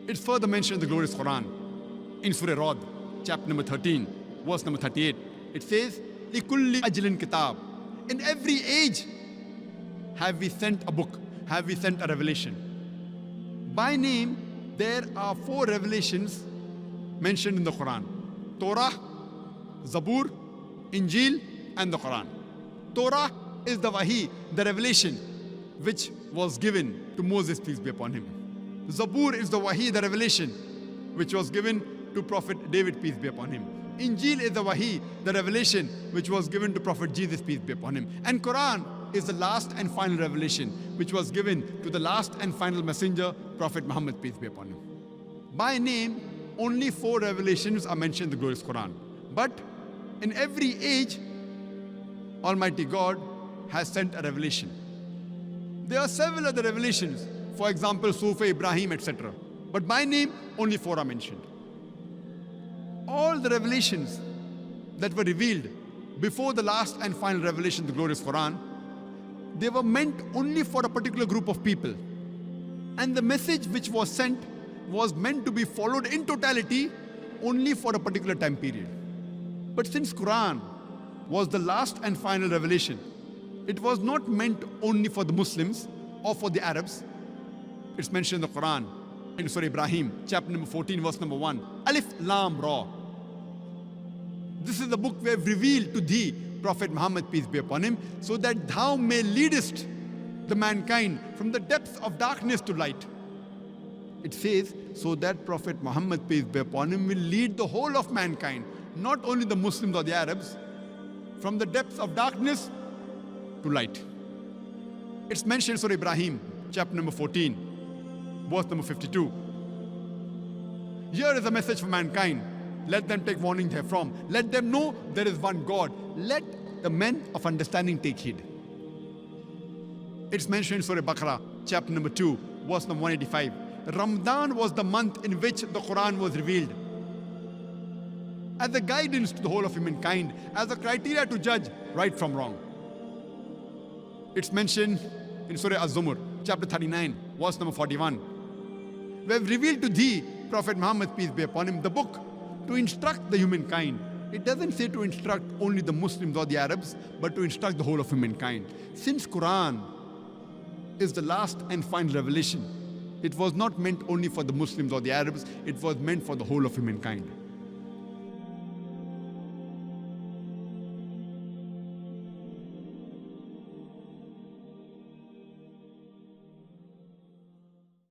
It's further mentioned in the glorious Quran, in Surah Rad, chapter number 13, verse number 38. It says, لِكُلِّ أَجْلٍ kitab. In every age have we sent a book, have we sent a revelation. By name, there are 4 revelations mentioned in the Quran: Torah, Zabur, Injil, and the Quran. Torah is the Wahi, the revelation which was given to Moses, peace be upon him. Zabur is the Wahi, the revelation which was given to Prophet David, peace be upon him. Injil is the Wahi, the revelation which was given to Prophet Jesus, peace be upon him. And Quran is the last and final revelation which was given to the last and final messenger, Prophet Muhammad, peace be upon him. By name, only 4 revelations are mentioned in the glorious Quran. But in every age, Almighty God has sent a revelation. There are several other revelations, for example, Sufa, Ibrahim, etc. But by name, only 4 are mentioned. All the revelations that were revealed before the last and final revelation, the glorious Quran, they were meant only for a particular group of people. And the message which was sent was meant to be followed in totality only for a particular time period. But since Quran was the last and final revelation, it was not meant only for the Muslims or for the Arabs. It's mentioned in the Quran, in Surah Ibrahim, chapter number 14, verse number 1. Alif Lam Ra. This is the book we have revealed to thee, Prophet Muhammad, peace be upon him, so that thou may leadest the mankind from the depths of darkness to light. It says, so that Prophet Muhammad, peace be upon him, will lead the whole of mankind, not only the Muslims or the Arabs, from the depths of darkness to light. It's mentioned in Surah Ibrahim, chapter number 14, verse number 52. Here is a message for mankind. Let them take warning therefrom. Let them know there is one God. Let the men of understanding take heed. It's mentioned in Surah Baqarah, chapter number 2, verse number 185. Ramadan was the month in which the Quran was revealed, as a guidance to the whole of humankind, as a criteria to judge right from wrong. It's mentioned in Surah Az-Zumar, chapter 39, verse number 41. We have revealed to thee, Prophet Muhammad, peace be upon him, the book to instruct the humankind. It doesn't say to instruct only the Muslims or the Arabs, but to instruct the whole of humankind. Since Quran is the last and final revelation, it was not meant only for the Muslims or the Arabs, it was meant for the whole of humankind.